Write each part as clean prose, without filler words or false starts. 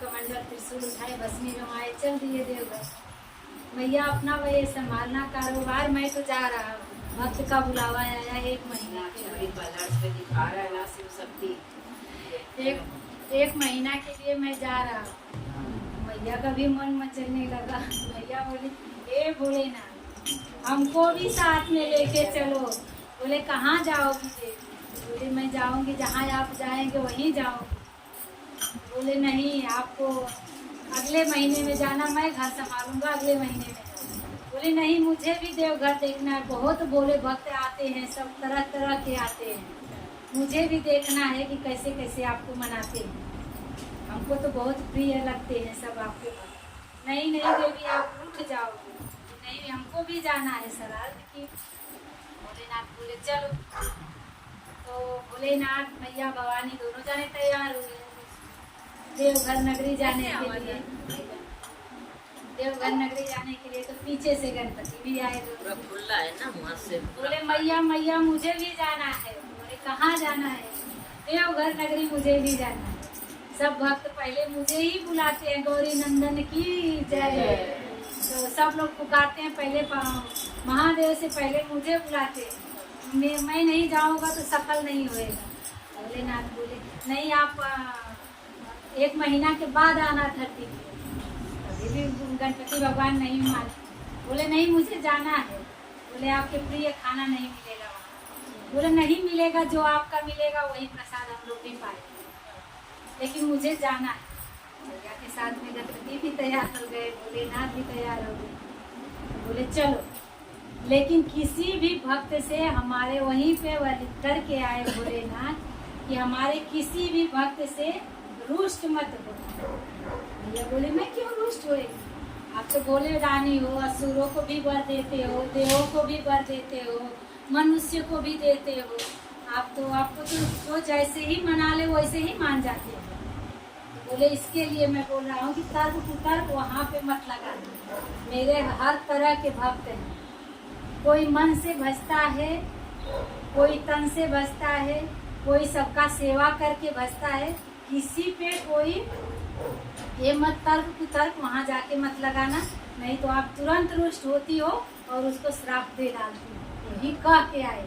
कमंडल त्रिशूल उठाए, भस्मी जमाए, चल दिए देवघर। भैया अपना वही संभालना कारोबार, मैं तो जा रहा हूँ। भक्त का बुलावा आया 1 महीना के लिए। दिखा रहा है ना शिव शक्ति। एक महीना के लिए मैं जा रहा हूँ। भैया का भी मन मचलने लगा। भैया बोले ए भोलेनाथ, हमको भी साथ में लेके चलो। बोले कहाँ जाओगी देवी? बोले मैं जाऊंगी जहाँ आप जाएंगे वहीं जाऊंगी। बोले नहीं, आपको अगले महीने में जाना, मैं घर संभालूंगा, अगले महीने में जाना। बोले नहीं, मुझे भी देवघर देखना है। बहुत भोले भक्त आते हैं, सब तरह तरह के आते हैं, मुझे भी देखना है कि कैसे कैसे आपको मनाते हैं। हमको तो बहुत प्रिय लगते हैं सब आपके भक्त। नहीं नहीं देवी, आप उठ जाओगे। नहीं, हमको भी जाना है श्राद्ध की। भोलेनाथ बोले चलो। तो भोलेनाथ मैया भवानी दोनों जाने तैयार हुए देवघर नगरी जाने के लिए। देवघर नगरी जाने के लिए तो पीछे से गणपति भी आए। पूरा खुला है ना वहाँ से। बोले मैया मैया मुझे भी जाना है। बोले कहाँ जाना है? देवघर नगरी मुझे भी जाना है। सब भक्त पहले मुझे ही बुलाते हैं, गौरी नंदन की जय। तो सब लोग पुकारते हैं पहले, महादेव से पहले मुझे बुलाते हैं। मैं नहीं जाऊंगा तो सफल नहीं होएगा। भोलेनाथ बोले नहीं, आप 1 महीना के बाद आना धरती पे। अभी भी गणपति भगवान नहीं माने। बोले नहीं, मुझे जाना है। बोले आपके प्रिय खाना नहीं मिलेगा वहाँ। बोले नहीं मिलेगा, जो आपका मिलेगा वही प्रसाद हम लोग भी पाएंगे, लेकिन मुझे जाना है। भैया के साथ में गणपति भी तैयार हो गए, भोलेनाथ भी तैयार हो गए। बोले चलो, लेकिन किसी भी भक्त से हमारे वहीं पे करके आए भोलेनाथ कि हमारे किसी भी भक्त से रुष्ट मत हो। भैया बोले मैं क्यों रुष्ट होएगी? आप तो बोले रानी हो, असुरों को भी वर देते हो, देवों को भी वर देते हो, मनुष्य को भी देते हो। आपको तो जो जैसे ही मना ले वैसे ही मान जाते हो। बोले इसके लिए मैं बोल रहा हूँ कि तर्क कुतर्क वहाँ पे मत लगाना। मेरे हर तरह के भक्त हैं, कोई मन से भजता है, कोई तन से भजता है, कोई सबका सेवा करके भजता है। किसी पे कोई ये मत तर्क कुतर्क वहाँ जाके मत लगाना, नहीं तो आप तुरंत रुष्ट होती हो और उसको श्राप दे डालती हो। यही कह के आए।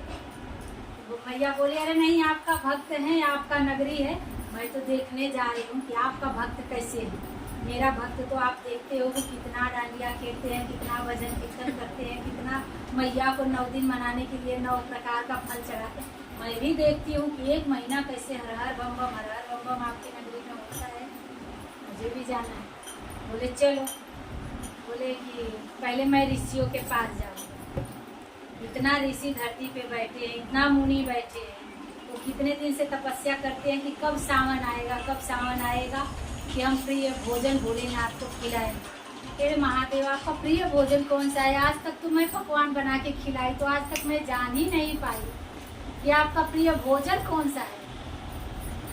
वो भैया बोले अरे नहीं, आपका भक्त है, आपका नगरी है, मैं तो देखने जा रही हूँ कि आपका भक्त कैसे है। मेरा भक्त तो आप देखते हो कि कितना डांडिया खेलते हैं, कितना भजन कीर्तन करते हैं, कितना मैया को 9 दिन मनाने के लिए 9 प्रकार का फल चढ़ाते हैं। मैं भी देखती हूँ कि 1 महीना कैसे हर हर बम बम हर हर बम बम आपके नगरी में होता है, मुझे भी जाना है। बोले चलो। बोले कि पहले मैं ऋषियों के पास जाऊँ। इतना ऋषि धरती पे बैठे हैं, इतना मुनि बैठे हैं, तो कितने दिन से तपस्या करते हैं कि कब सावन आएगा, कब सावन आएगा कि हम प्रिय भोजन भोलेनाथ को खिलाएंगे। अरे महादेव, आपका प्रिय भोजन कौन सा है? आज तक तो मैं पकवान बना के खिलाई, तो आज तक मैं जान ही नहीं पाई कि आपका प्रिय भोजन कौन सा है।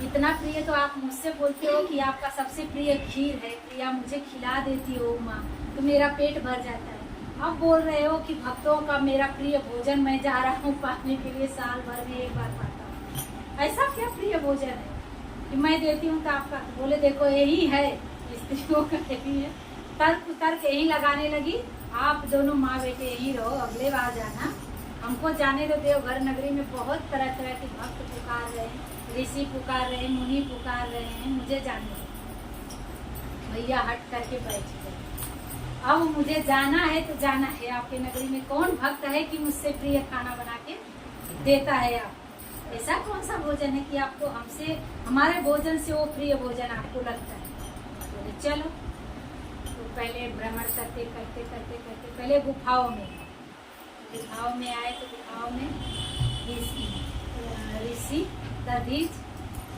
इतना प्रिय तो आप मुझसे बोलते हो कि आपका सबसे प्रिय खीर है, प्रिया मुझे खिला देती हो माँ तो मेरा पेट भर जाता है। अब बोल रहे हो कि भक्तों का मेरा प्रिय भोजन मैं जा रहा हूँ पाने के लिए, साल भर में 1 बार पाता हूँ। ऐसा क्या प्रिय भोजन है कि मैं देती हूँ तो आपका? बोले देखो यही है, स्त्रियों का यही है। तर्क तर्क यही लगाने लगी। आप दोनों माँ बेटे यही रहो, अगले बार जाना, हमको जाने दो। देवघर नगरी में बहुत तरह तरह के भक्त पुकार रहे हैं, ऋषि पुकार रहे हैं, मुनि पुकार रहे हैं, मुझे जाने दो। भैया हट करके बैठ गए। अब मुझे जाना है तो जाना है। आपके नगरी में कौन भक्त है कि मुझसे प्रिय खाना बना के देता है? आप ऐसा कौन सा भोजन है कि आपको हमसे, हमारे भोजन से वो प्रिय भोजन आपको लगता है? बोले चलो। तो पहले भ्रमण करते करते करते करते पहले गुफाओं में आए। तो गुफाओं में ऋषि दधीच,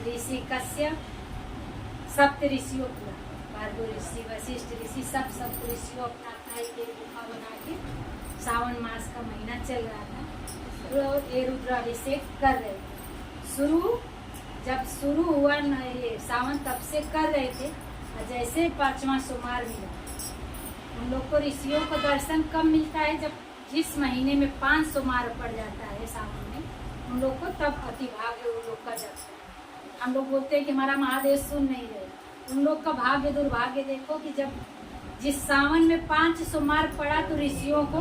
ऋषि कश्यप, सप्त ऋषियों पूरा, भार्गव ऋषि, वशिष्ठ ऋषि, सब सप्त ऋषियों अपना अपना एक गुफा बना के, सावन मास का महीना चल रहा था, तो ये रुद्राभिषेक कर रहे थे। जब शुरू हुआ न ये सावन, तब से कर रहे थे। और जैसे 5वां सोमवार मिला, उन लोग को ऋषियों को दर्शन कब मिलता है? जब जिस महीने में 5 सोमवार पड़ जाता है सावन में, उन लोग को तब अति भाग्य उन लोग का जाता है। हम लोग बोलते हैं कि हमारा महादेव सुन नहीं रहे, उन लोग का भाग्य दुर्भाग्य देखो कि जब जिस सावन में 5 सोमवार पड़ा तो ऋषियों को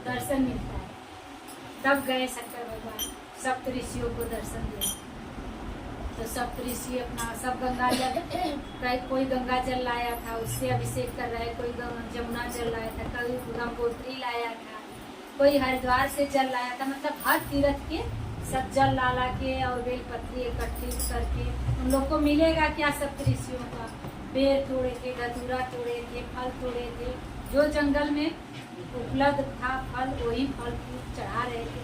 दर्शन मिलता है, तब गए शंकर भगवान सप्त ऋषियों को दर्शन दिया। तो सप्त ऋषि अपना सब गंगा जल, कोई गंगा जल लाया था उससे अभिषेक कर रहे, कोई जमुना जल लाया था, कोई गंगोत्री लाया था, कोई हरिद्वार से जल लाया था। मतलब हर तीर्थ के सब जल ला ला के और बेलपत्री इकट्ठी करके उन लोग को मिलेगा क्या? सप्त ऋषियों का पेड़ तोड़े थे, धतूरा तोड़े थे, फल तोड़े थे, जो जंगल में उपलब्ध था फल वही फल फूल चढ़ा रहे थे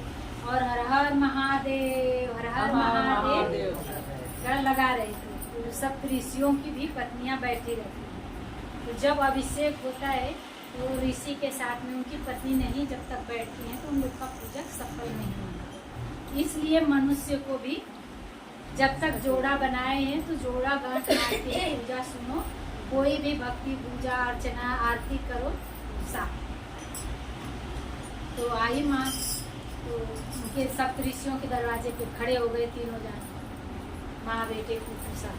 और हर हर महादेव, हर हर महादेव गण लगा रहे थे। तो सप्त ऋषियों की भी पत्नियां बैठी रहती हैं। तो जब अभिषेक होता है तो ऋषि के साथ में उनकी पत्नी नहीं जब तक बैठती हैं तो उन लोग का पूजा सफल नहीं होता। इसलिए मनुष्य को भी जब तक जोड़ा बनाए हैं तो जोड़ा गांठ मार के पूजा सुनो, कोई भी भक्ति पूजा अर्चना आरती करो साथ। तो आई माँ तो उनके सप्त ऋषियों के दरवाजे पे खड़े हो गए तीनों जाने, माँ बेटे पुत्र साथ।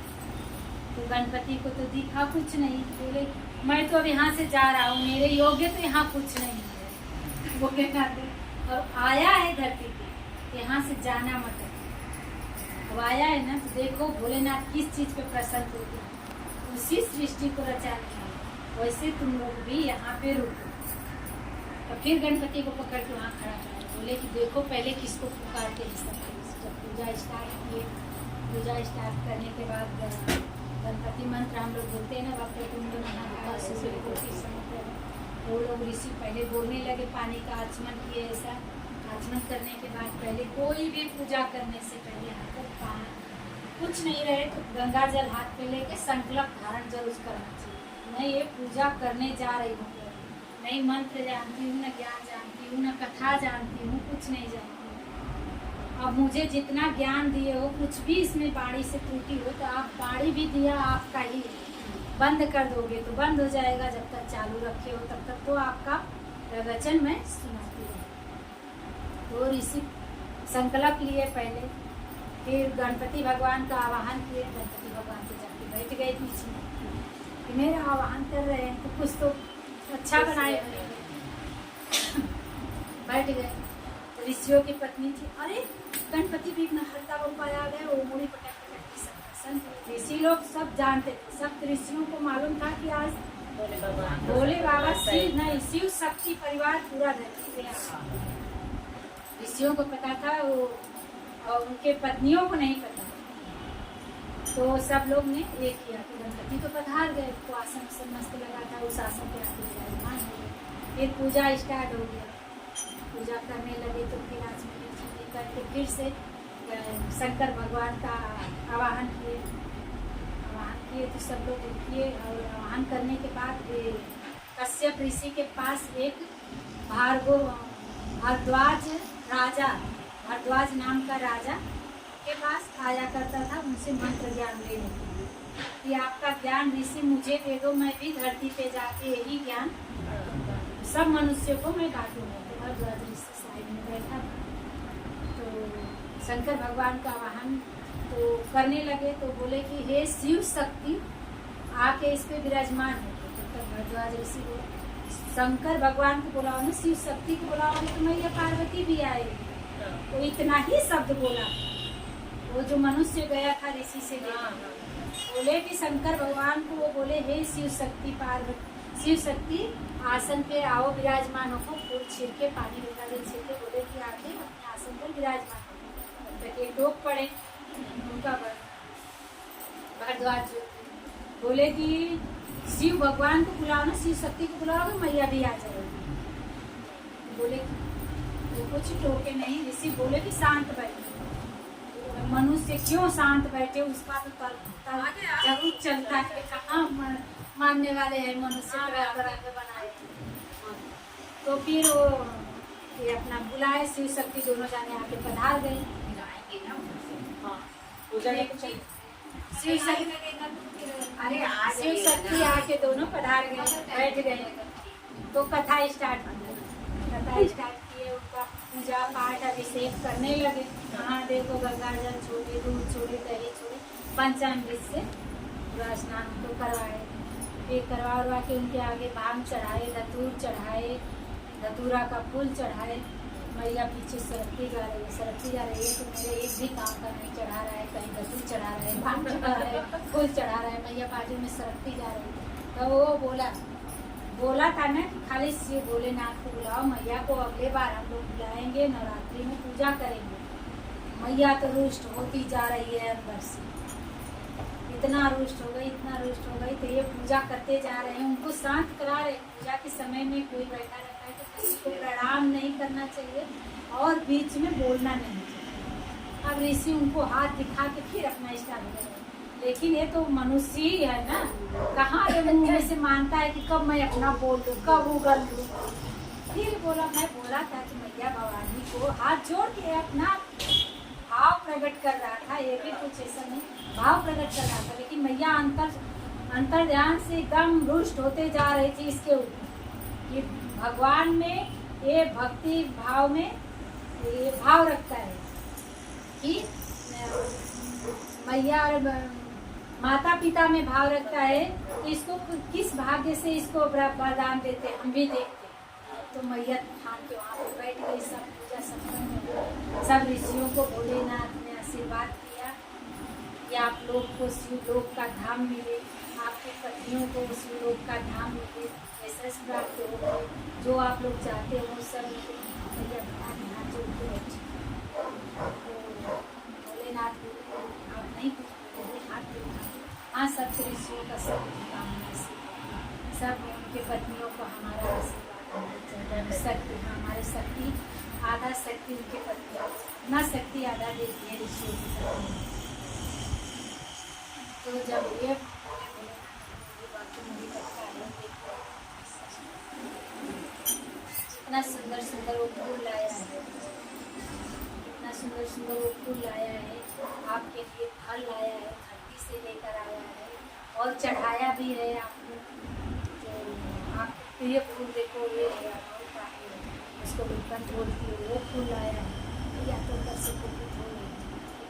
तो गणपति को तो दिखा कुछ नहीं, बोले मैं तो अब यहाँ से जा रहा हूँ, मेरे योग्य तो यहाँ कुछ नहीं है। बोले और आया है धरती पे, यहाँ से जाना मत है। अब आया है ना तो देखो भोलेनाथ किस चीज पे प्रसन्न होते हैं, उसी सृष्टि को रचाने वाले, वैसे तुम लोग भी यहाँ पे रुको। तो फिर गणपति को पकड़ के वहाँ खड़ा कर बोले कि देखो पहले किसको पुकारते हैं। जब पूजा स्टार्ट किए, पूजा स्टार्ट करने के बाद गणपति मंत्र हम लोग बोलते हैं ना, वक्त कुंड वो लोग ऋषि पहले बोलने लगे, पानी का आचमन किए। ऐसा आचमन करने के बाद पहले कोई भी पूजा करने से पहले हाथ कुछ नहीं रहे तो गंगा जल हाथ पे लेके संकल्प धारण जरूर करना चाहिए। मैं ये पूजा करने जा रही हूँ, नहीं मंत्र जानती हूँ, न ज्ञान जानती हूँ, न कथा जानती हूँ, कुछ नहीं जानती हूँ। अब मुझे जितना ज्ञान दिए हो, कुछ भी इसमें बाणी से त्रुटि हो तो आप बाणी भी दिया आपका ही है, बंद कर दोगे तो बंद हो जाएगा, जब तक चालू रखे हो तब तक तो आपका प्रवचन मैं सुनाती हूँ। तो ऋषि संकल्प लिए पहले, फिर गणपति भगवान का आवाहन किए। गणपति भगवान को जाके बैठ गए पीछे कि मेरा आवाहन कर रहे हैं तो कुछ तो अच्छा बनाए। बैठ गए तो ऋषियों की पत्नी थी, अरे गणपति भी इतना हल्का बम्पाया आ गए, वो मुड़ी पटक पटक। ऋषि लोग सब जानते थे, सब ऋषियों को मालूम था कि आज भोले बाबा शिव नहीं, शिव शक्ति परिवार पूरा धरती पे आया। ऋषियों को पता था वो, और उनके पत्नियों को नहीं पता। तो सब लोग ने ये किया कि गणपति तो पधार गए, तो आसन से मस्त लगा था, उस आसन पे आके विराजमान हो गए। फिर पूजा स्टार्ट हो गया, पूजा करने लगे तो फिर आचमन करके फिर से शंकर भगवान का आवाहन किए। तो सब लोग किए और आवाहन करने के बाद कश्यप ऋषि के पास एक भारद्वाज राजा, भारद्वाज नाम का राजा के पास आया करता था, उनसे मंत्र ज्ञान लेने के लिए कि आपका ज्ञान ऋषि मुझे दे दो, मैं भी धरती पे जाके यही ज्ञान सब मनुष्य को मैं बांटूंगा। तो भारद्वाज ऋषि साइड में बैठा था। तो शंकर भगवान का आवाहन तो करने लगे तो बोले कि हे शिव शक्ति आके इस पे विराजमान हो। तो भारद्वाज ऋषि बोले शंकर भगवान को बुलाओ ना, शिव शक्ति को बुलाओ तो मैया पार्वती भी आएगी। तो इतना ही शब्द बोला, वो जो मनुष्य गया था ऋषि से बोले कि शंकर भगवान को वो बोले हे शिव शक्ति पार्वती, शिव शक्ति आसन पे आओ विराजमान हो। फूल छीर के पानी गंगा जल छीर के बोले कि आके अपने आसन पर विराजमान हो। तब एक लोग पड़े उनका भारद्वाज बोले कि शिव भगवान को बुलाओ ना, शिव शक्ति को बुलाओ तो मैया भी आ जाएगी। बोले वो कुछ टोके नहीं। ऋषि बोले कि शांत बैठे। मनुष्य क्यों शांत बैठे उसका तो जरूर चलता है, कहाँ मानने वाले हैं मनुष्य तरह बनाए। तो फिर वो ये अपना बुलाए, शिव शक्ति दोनों जाने आके पधार गए। शिव शक्ति आके दोनों पधार गए, बैठ गए। तो कथा स्टार्ट किए, उनका पूजा पाठ अभिषेक करने लगे। महादेव को गंगा जल छोड़े, दूध छोड़े, दही छोड़े, पंचामृत से पूरा स्नान उनको करवाए, फिर करवा उरवा के उनके आगे भांग चढ़ाए, धतूर चढ़ाए, धतूरा का फूल चढ़ाए। मैया पीछे सरकती जा रही है तो मेरे एक भी काम का नहीं चढ़ा रहा है, कहीं धतूर चढ़ा रहा है, भांग चढ़ा रहा है, फूल चढ़ा रहा है, मैया बाजू में सरकती जा रही है। तो वो बोला था ना कि खाली शिव भोलेनाथ को बुलाओ, मैया को अगले बार हम लोग बुलाएंगे, नवरात्रि में पूजा करेंगे। मैया तो रुष्ट होती जा रही है अंदर से, इतना रुष्ट हो गई तो ये पूजा करते जा रहे हैं, उनको शांत करा रहे। पूजा के समय में कोई बैठा रहता है तो किसी को प्रणाम नहीं करना चाहिए और बीच में बोलना नहीं चाहिए। अब ऋषि उनको हाथ दिखा के फिर अपना स्टार्ट कर, लेकिन ये तो मनुष्य ही है ना, कहाँ ये मुंह में से मानता है कि कब मैं अपना बोल दूँ, कब उगल दूँ। फिर मैं बोला था कि मैया भवानी को हाथ जोड़ के अपना भाव प्रकट कर रहा था, ये भी कुछ ऐसा नहीं, भाव प्रकट कर रहा था। लेकिन मैया अंतर ध्यान से एकदम रुष्ट होते जा रही थी इसके ऊपर कि भगवान में ये भक्ति भाव में ये भाव रखता है कि मैया और माता पिता में भाव रखता है कि इसको किस भाग्य से इसको वरदान देते, हम भी देखते। तो मैया ठान के वहाँ पर बैठ गई, सब पूजा संपन्न हो, सब ऋषियों को भोलेनाथ ने आशीर्वाद किया कि आप लोग को शिवलोक का धाम मिले, आपकी पत्नियों को शिवलोक का धाम मिले, यशस्वी प्राप्त हो गए, जो आप लोग चाहते हो सब मिले। मैया भगवान हाथ जोड़ के बैठे, तो भोलेनाथ बोले आप नहीं कुछ बोले, हाथ जोड़ा। हाँ, सब ऋषियों का सब कामना से सब उनके पत्नियों को हमारा आशीर्वाद शक्ति, हमारे शक्ति आधा शक्ति उनके पत्नी ना शक्ति आधा देती है ऋषियों की पत्नी। तो जब ये इतना सुंदर वो फूल लाया है, इतना सुंदर वो फूल लाया है, आपके लिए फल लाया है, धरती से लेकर आया है और चढ़ाया भी है आपको। तो आप ये फूल देखो, ये है उसको बिल्कुल बोलती है, वो फूल लाया है, या तो अंदर से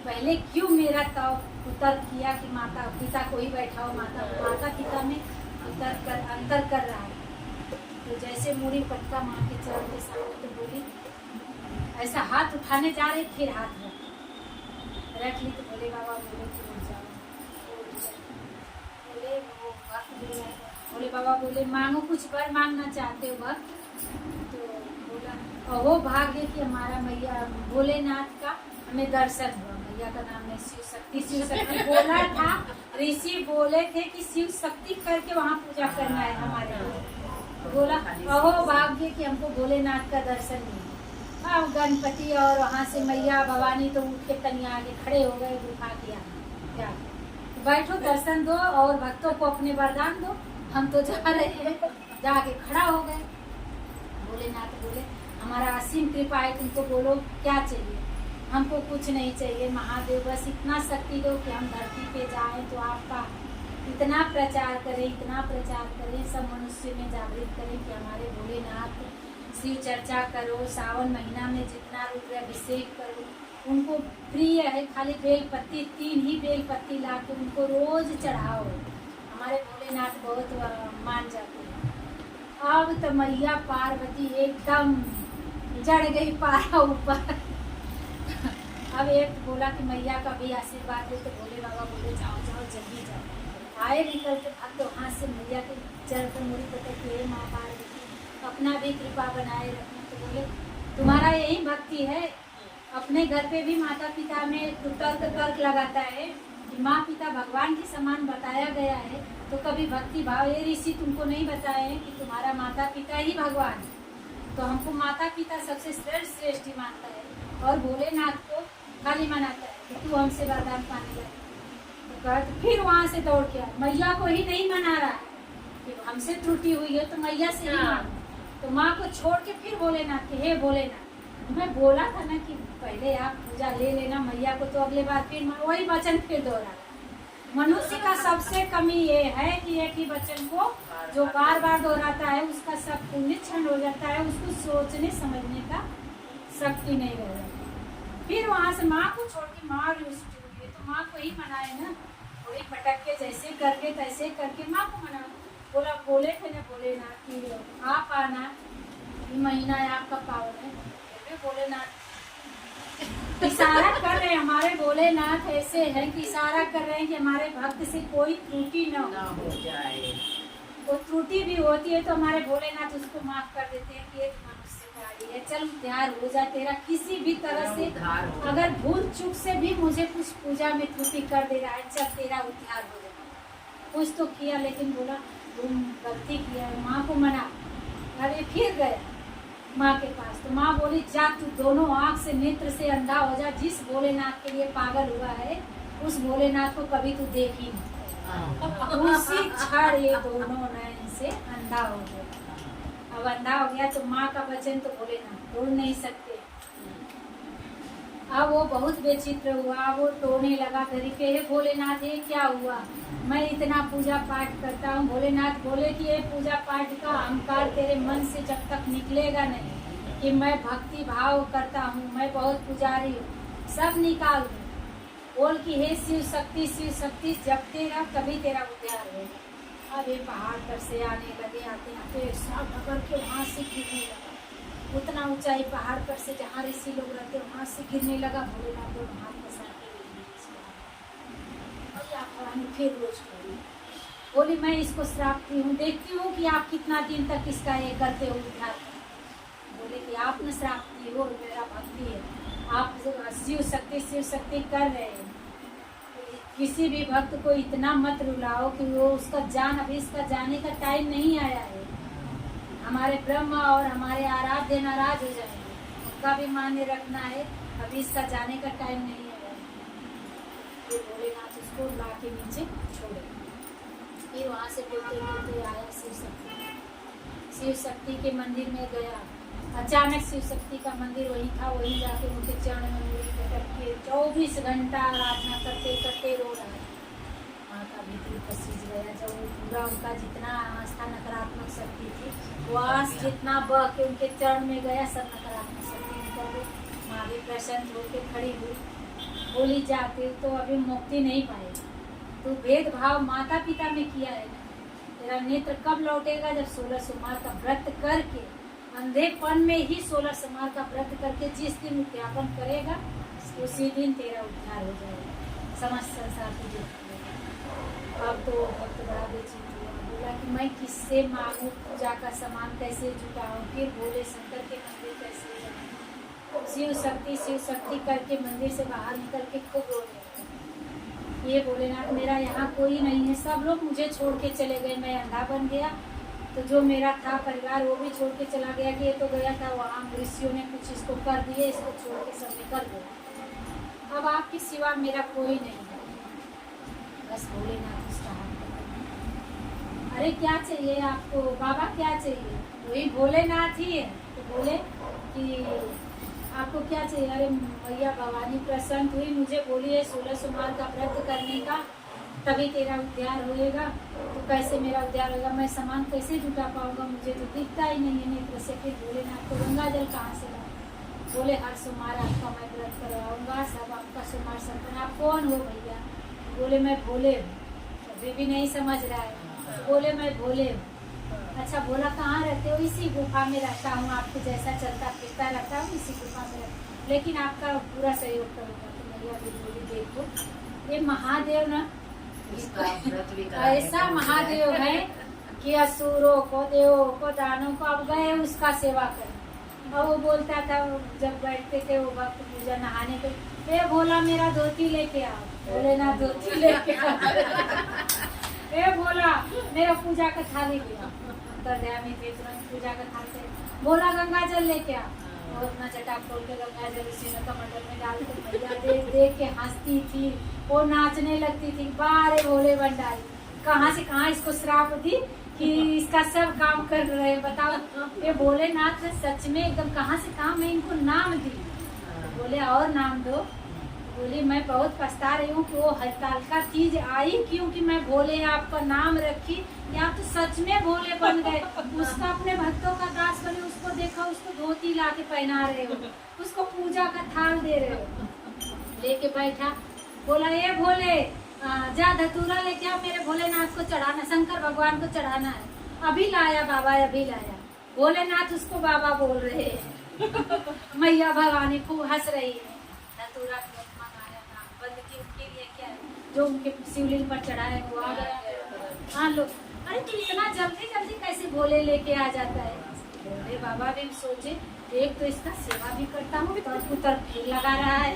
पहले क्यों मेरा तर्क किया कि माता पिता को ही बैठा हो, माता पिता में अंतर कर रहा है। तो जैसे मूड़ी पटका माँ के चरण के सामने तो बोली, ऐसा हाथ उठाने जा रहे, फिर हाथ रख ली तो भोले बाबा बोले कि रुक जाओ। बोले वो भक्त भोले बाबा बोले मांगो, कुछ वर मांगना चाहते हो भक्त? तो बोला वो भाग्य कि हमारा मैया भोलेनाथ का हमें दर्शन हुआ। मैया का नाम है शिव शक्ति बोला था, ऋषि बोले थे कि शिव शक्ति करके वहाँ पूजा करना है हमारे लिए। बोला अहो भाग्य कि हमको भोलेनाथ का दर्शन मिला। अब गणपति और वहाँ से मैया भवानी तो उठ के तनिया आगे खड़े हो गए, गुफा किया क्या बैठो दर्शन दो और भक्तों को अपने वरदान दो, हम तो जा रहे हैं। जाके खड़ा हो गए। भोलेनाथ बोले हमारा असीम कृपा है, तुमको बोलो क्या चाहिए? हमको कुछ नहीं चाहिए महादेव, बस इतना शक्ति दो कि हम धरती पे जाएं तो आपका इतना प्रचार करें, सब मनुष्य में जागृत करें कि हमारे भोलेनाथ शिव चर्चा करो, सावन महीना में जितना रुद्राभिषेक करो। उनको प्रिय है खाली बेलपत्ती, 3 ही बेलपत्ती ला के उनको रोज चढ़ाओ। हमारे भोलेनाथ बहुत मान जाते हैं। अब तो मैया पार्वती एकदम जड़ गई पारा ऊपर। अब एक बोला कि मैया का भी आशीर्वाद दे, तो भोले बाबा बोले जाओ जल्दी जाओ। आए निकल के भक्त वहाँ से मैया के चरण पर मुड़ी पटक के माँ पार्वती अपना भी कृपा बनाए रखना। तो बोले तुम्हारा यही भक्ति है, अपने घर पे भी माता पिता में तर्क लगाता है कि माँ पिता भगवान के समान बताया गया है, तो कभी भक्ति भाव ये ऋषि तुमको नहीं बताए हैं कि तुम्हारा माता पिता ही भगवान है। तो हमको माता पिता सबसे श्रेष्ठ ही मानता है और भोलेनाथ को खाली मनाता है कि तू हमसे वरदान पाने लगे। तो कहते फिर वहाँ से दौड़ के मैया को ही नहीं मना रहा है कि हमसे त्रुटि हुई है तो मैया से ही मानो। तो माँ को छोड़ के फिर भोलेनाथ के हे भोलेनाथ, मैं बोला था ना कि पहले आप पूजा ले लेना मैया को, तो अगले बार फिर वही वचन फिर दोहरा। मनुष्य का सबसे कमी ये है कि एक ही वचन को जो बार बार दोहराता है उसका सब पुण्य क्षण हो जाता है, उसको सोचने समझने का शक्ति नहीं रह जाती। फिर वहाँ से माँ को छोड़ के माँ रुष्ट हुई, तो माँ को ही मनाए ना। वही पटक के जैसे करके तैसे करके माँ को मना। बोला बोले थे ना भोलेनाथ की आप आना, ये महीना है आपका पावन है, फिर भी भोलेनाथ इशारा कर रहे हैं। हमारे भोलेनाथ ऐसे हैं कि इशारा कर रहे हैं कि हमारे भक्त से कोई त्रुटि न हो जाए। वो त्रुटि भी होती है तो हमारे भोलेनाथ उसको माफ कर देते हैं कि एक मनुष्य गाड़ी है, चल उद्धार हो जा तेरा किसी भी तरह से। अगर भूल चूक से भी मुझे कुछ पूजा में त्रुटि कर दे रहा है, चल तेरा उद्धार हो जाएगा। कुछ तो किया, लेकिन बोला तुम गलती किया है, माँ को मना। अरे फिर गया माँ के पास, तो माँ बोली जा तू दोनों आँख से नेत्र से अंधा हो जा। जिस भोलेनाथ के लिए पागल हुआ है उस भोलेनाथ को कभी तू देख ही नहीं। उसी क्षण ये दोनों नयन से अंधा हो गया। अब अंधा हो गया तो माँ का वचन तो भोलेनाथ तोड़ नहीं सकते। अब वो बहुत बेचित्र हुआ, वो टोने लगा धरी के हे भोलेनाथ ये क्या हुआ, मैं इतना पूजा पाठ करता हूँ। भोलेनाथ बोले कि ये पूजा पाठ का अहंकार तेरे मन से जब तक निकलेगा नहीं कि मैं भक्ति भाव करता हूँ, मैं बहुत पुजारी हूँ, सब निकाल दो। बोल कि हे शिव शक्ति जपते रह तभी तेरा उद्धार होगा। अब ये पहाड़ पर से आने लगे, आते आते सब भगर के वहाँ से गिरने लगा। उतना ऊंचाई पहाड़ पर से जहाँ ऋषि लोग रहते वहाँ से गिरने लगा। भोलेनाथ को हाथ पसार के फिर रोज बोली मैं इसको श्रापती हूँ, देखती हूँ कि आप कितना दिन तक इसका ये करते हो उद्धार। बोले कि आप न श्रापती हो, मेरा भक्ति है, आप शिव शक्ति कर रहे हैं। किसी भी भक्त को इतना मत रुलाओ कि वो उसका जान, अभी इसका जाने का टाइम नहीं आया है। हमारे ब्रह्म और हमारे आराध्य नाराज हो जाएंगे, उनका भी मान्य रखना है, अभी इसका जाने का टाइम नहीं आया है। फिर भोलेनाथ उसको ला के नीचे छोड़े। फिर वहाँ से बोलते बोलते आया शिव शक्ति के मंदिर में गया। अचानक शिव शक्ति का मंदिर वही था, वही जाके उनके चरण में मुड़ी पटक के 24 घंटा आराधना करते करते रो रहा है। माता भी दिल पसीज गया जब वो पूरा उनका जितना आस्था नकारात्मक शक्ति थी वो आस जितना बह के उनके चरण में गया, सब नकारात्मक शक्ति निकल गई। माँ भी प्रसन्न होकर खड़ी हुई, बोली जाते तो अभी मुक्ति नहीं पाएगी, तो भेदभाव माता पिता में किया है ना, तेरा नेत्र कब लौटेगा जब 16 सोमवार का व्रत करके, अंधेपन में ही 16 सोमवार का व्रत करके जिस दिन उद्यापन करेगा उसी दिन तेरा उद्धार हो जाएगा, समस्त संसार तुझे। अब तो भक्त बड़ा बेचित हुआ, बोला कि मैं किससे मांगू, पूजा का सामान कैसे जुटाऊं, फिर भोले शंकर के मंदिर कैसे जाऊं। शिव शक्ति करके मंदिर से बाहर निकल के खूब रोने लगा। ये भोलेनाथ मेरा यहाँ कोई नहीं है, सब लोग मुझे छोड़ के चले गए, मैं अंधा बन गया, तो जो मेरा था परिवार वो भी छोड़ के चला गया कि ये तो गया था वहाँ, ऋषियों ने कुछ इसको कर दिए, इसको छोड़ के सब निकल गया। अब आपके सिवा मेरा कोई नहीं है। बस भोलेनाथ उसका हाथ पकड़, अरे क्या चाहिए आपको बाबा, क्या चाहिए, वही भोलेनाथ ही है। तो बोले कि आपको क्या चाहिए। अरे भैया भवानी प्रसन्न हुई, मुझे बोली है 16 सोमवार का व्रत करने का तभी तेरा उद्धार होएगा। तो कैसे मेरा उद्धार होगा, मैं सामान कैसे जुटा पाऊंगा, मुझे तो दिखता ही नहीं है नेत्र से। फिर भोलेनाथ को गंगा जल कहाँ से लाऊं। बोले हर सोमवार आपका मैं व्रत करवाऊंगा, सब आपका सोमवार संपन्न। आप कौन हो भैया। बोले मैं भोले हूँ। अभी भी नहीं समझ रहा है। बोले मैं भोले हूँ। अच्छा बोला कहाँ रहते हो, इसी गुफा में रहता हूँ, आपको जैसा चलता फिरता रहता हूँ इसी गुफा में रहता, लेकिन आपका पूरा सहयोग करूँगा। तो मैया भी बोली देखो ये महादेव ना ऐसा महादेव है कि असुरों को, देवों को, दानों को अब गए उसका सेवा करें। और वो बोलता था जब बैठते थे वो भक्त पूजा नहाने पे, ए भोला मेरा धोती लेके आओ, भोलेनाथ धोती लेके आओ। ए भोला मेरा पूजा का थाली ले आओ, अंतर्यामी थे तुरंत पूजा का थाली। भोला गंगा जल लेके आओ, और अपना चटा खोल के गंगा जल उसी में कमंडल में डाल के मैया देख देख के हंसती थी, वो नाचने लगती थी। बारे भोले भंडारी कहाँ से कहाँ इसको श्राप दी कि इसका सब काम कर रहे हैं। बताओ ये भोलेनाथ सच में एकदम कहाँ से कहाँ मैं इनको नाम दी। बोले और नाम दो। बोली मैं बहुत पछता रही हूँ कि वो हड़तालिका तीज आई क्योंकि मैं भोले आपका नाम रखी, या तो सच में भोले बन गए। उसका अपने भक्तों का दास बने, उसको देखा, उसको धोती ला के पहना रहे हो, उसको पूजा का थाल दे रहे हो। लेके बैठा, बोला ये भोले जा धतूरा लेके आओ, मेरे भोलेनाथ को चढ़ाना, शंकर भगवान को चढ़ाना है। अभी लाया बाबा, अभी लाया। भोलेनाथ उसको बाबा बोल रहे हैं। मैया भवानी खूब हंस रही है। धतूरा मंगाया था, बंद की उनके लिए क्या है, जो उनके शिवलिंग पर चढ़ाए वो आ गया। हाँ लोग, अरे तू इतना जल्दी जल्दी कैसे भोले लेके आ जाता है। भोले बाबा भी सोचे, एक तो इसका सेवा भी करता हूँ, तर फिर लगा रहा है।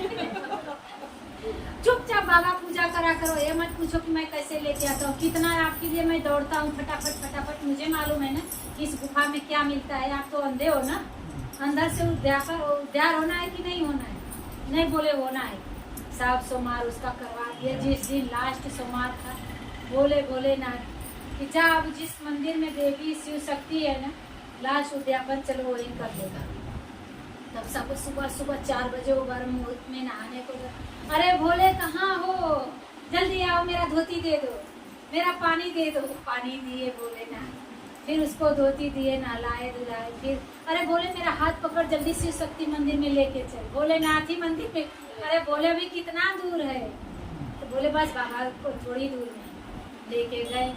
चुपचाप बाबा पूजा करा करो, ये मत पूछो कि मैं कैसे लेके आता हूँ, कितना आपके लिए मैं दौड़ता हूँ फटाफट फटाफट। मुझे मालूम है ना कि इस गुफा में क्या मिलता है। आप तो अंधे हो ना, अंदर से उद्धार होना है कि नहीं होना है? नहीं बोले होना है। सब सोमवार उसका करवा दिया। जिस दिन लास्ट सोमवार था, बोले भोलेनाथ कि जा अब जिस मंदिर में देवी शिव शक्ति है ना, लास्ट उद्यापन चलो वही कर देगा। तब सब सुबह सुबह 4 बजे वो गर्म मुहूर्त में नहाने को गए। अरे भोले कहाँ हो, जल्दी आओ, मेरा धोती दे दो, मेरा पानी दे दो। पानी दिए भोलेनाथ, फिर उसको धोती दिए, नहलाए धुलाए। फिर अरे बोले मेरा हाथ पकड़, जल्दी शिव शक्ति मंदिर में लेके चल। भोलेनाथ ही मंदिर में। अरे बोले अभी कितना दूर है? तो बोले बस बाबा को थोड़ी दूर में लेके गए।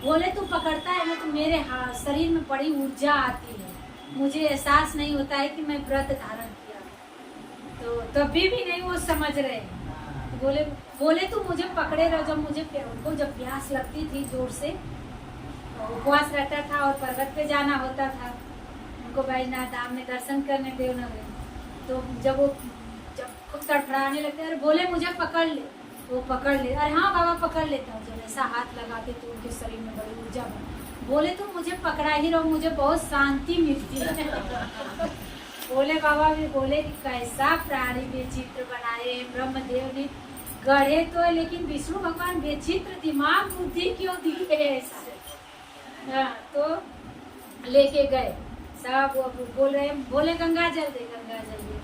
बोले तू पकड़ता है ना तो मेरे हाथ शरीर में बड़ी ऊर्जा आती है, मुझे एहसास नहीं होता है कि मैं व्रत धारण किया। तो तभी भी नहीं वो समझ रहे। बोले तू मुझे पकड़े रहो। जब मुझे उनको जब प्यास लगती थी जोर से, उपवास रहता था और पर्वत पे जाना होता था उनको, बैजनाथ धाम में दर्शन करने देवनगर। तो जब खूब तड़फड़ाने लगते, अरे बोले मुझे पकड़ ले, वो पकड़ ले। अरे हाँ बाबा पकड़ लेता हूँ। जब ऐसा हाथ लगाते तो उनके शरीर में बड़ी ऊर्जा बनी। बोले तुम मुझे पकड़ा ही रहो, मुझे बहुत शांति मिलती है। बोले बाबा भी बोले कि कैसा प्राणी विचित्र बनाए हैं ब्रह्मदेव ने, गढ़े तो है लेकिन विष्णु भगवान विचित्र दिमाग बुद्धि क्यों दी है ऐसा। हाँ, तो लेके गए सब। वो बोल रहे बोले गंगा जल दे, गंगा जल दे,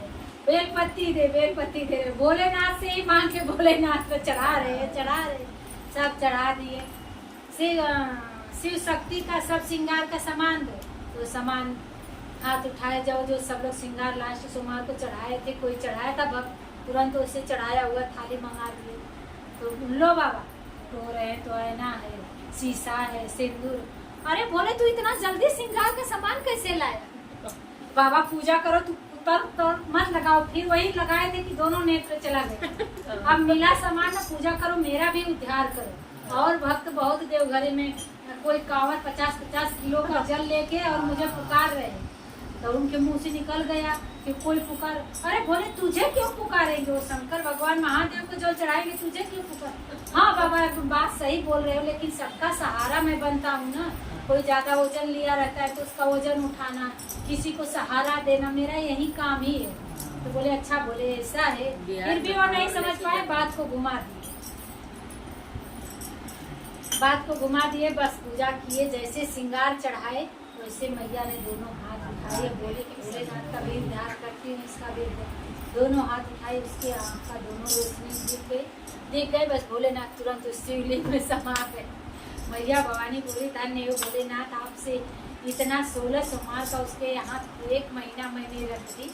बेलपत्ती दे, बेलपत्ती दे। भोलेनाथ से ही मांग के भोलेनाथ को चढ़ा रहे सब चढ़ा दिए। शिव शक्ति का सब श्रृंगार का सामान दो, तो सामान हाथ उठाए जाओ। जो सब लोग श्रृंगार लास्ट सोमवार को चढ़ाए थे, कोई चढ़ाया था भक्त, तुरंत उसे चढ़ाया हुआ थाली मंगा दिए। तो लो बाबा तो रहे, तो आईना है, शीशा है, सिंदूर। अरे बोले तू इतना जल्दी श्रृंगार का सामान कैसे लाया? बाबा पूजा करो, तू तो मत लगाओ। फिर वही लगाए थे कि दोनों नेत्र चला गया। अब मिला सामान, पूजा करो, मेरा भी उद्धार करो। और भक्त बहुत देवघर में कोई कांवर 50-50 किलो का जल लेके और मुझे पुकार रहे हैं। तो उनके मुंह से निकल गया कि कोई पुकार। अरे बोले तुझे क्यों पुकारेंगे? वो शंकर भगवान महादेव को जल चढ़ाएंगे, तुझे क्यों पुकार? हाँ बाबा बात सही बोल रहे हो, लेकिन सबका सहारा मैं बनता हूँ ना। कोई ज्यादा वजन लिया रहता है तो उसका वजन उठाना, किसी को सहारा देना, मेरा यही काम ही है। तो बोले अच्छा, बोले ऐसा है। फिर भी वो नहीं समझ पाए, बात को घुमा दिए। बस पूजा किए, जैसे श्रृंगार चढ़ाए वैसे मैया ने दोनों हाथ उठाए। बोले कि भोलेनाथ का भी ध्यान करती हूँ, इसका भी। दोनों हाथ उठाए, उसके आँख का दोनों रोशनी दिख गए। बस भोलेनाथ तुरंत उस शिवलिंग में समा गए। मैया भवानी बोली धन्य हो भोलेनाथ, आपसे इतना 16 सोमवार का उसके यहाँ 1 महीना मैंने रख दी।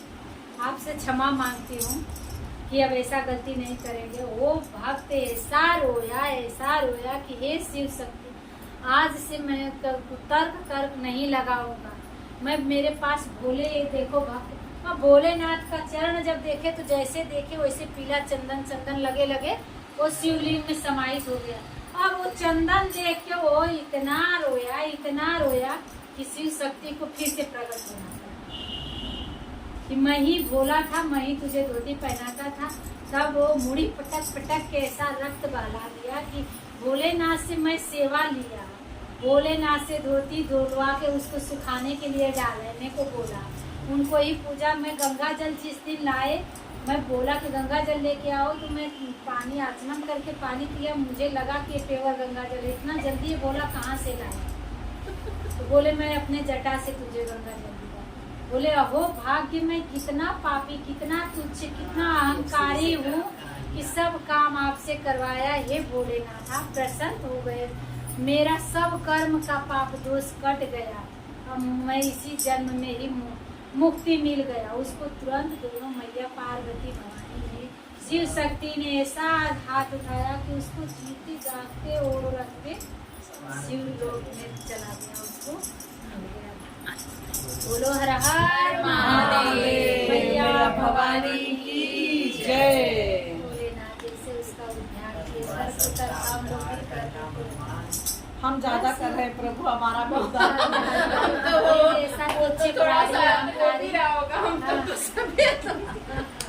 आपसे क्षमा मांगती हूँ कि अब ऐसा गलती नहीं करेंगे। वो भक्त ऐसा रोया कि हे शिव शक्ति, आज से मैं तर्क नहीं लगाऊंगा। मैं मेरे पास भोले, ये देखो भक्त, भोलेनाथ का चरण जब देखे तो जैसे देखे वैसे पीला चंदन लगे वो शिवलिंग में समाहित हो गया। अब वो चंदन देख के वो इतना रोया कि शिव शक्ति को फिर से प्रकट होना था कि मैं ही भोला था, मैं ही तुझे धोती पहनाता था। तब वो मुड़ी पटक के ऐसा रक्त बहा दिया कि भोलेनाथ से मैं सेवा लिया। भोलेनाथ से धोती धुलवा के उसको सुखाने के लिए डालने को बोला। उनको ही पूजा में गंगा जल जिस दिन लाए, मैं बोला कि गंगा जल लेके आओ, तो मैं पानी आचमन करके पानी पिया। मुझे लगा कि ये प्योर गंगा जल है। इतना जल्दी बोला कहाँ से लाए? तो बोले मैं अपने जटा से तुझे गंगा जल दिया। बोले अहो भाग्य, मैं कितना पापी, कितना तुच्छ, कितना अहंकारी हूँ कि सब काम आपसे करवाया। हे भोलेनाथ आप प्रसन्न हो गए, मेरा सब कर्म का पाप दोष कट गया। अब मैं इसी जन्म में ही मुक्ति मिल गया। उसको तुरंत दोनों मैया पार्वती भवानी ने शिव शक्ति ने ऐसा हाथ उठाया कि उसको जीते जागते और रखते शिव लोक में चला गया उसको। बोलो हर हर महादेव, मैया भवानी की जय। भोलेनाथ जैसे उसका उद्धार किया, सर उतर हम लोग भी करते हैं। हम ज्यादा कर रहे हैं प्रभु, हमारा बहुत ऐसा कुछ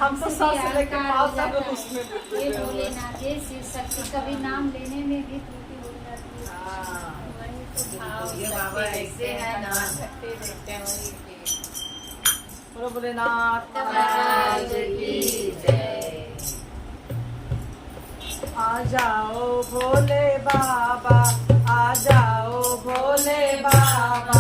हम तो सांस लेके पास सब उसमें ये भोलेनाथ ये शिव शक्ति कभी नाम लेने में भी त्रुटि हो जाती है। वही तो भाव ये बाबा ऐसे है ना सकते देखते हैं वही बोलो भोलेनाथ महाराज की जय। आ जाओ भोले बाबा, आ जाओ भोले बाबा,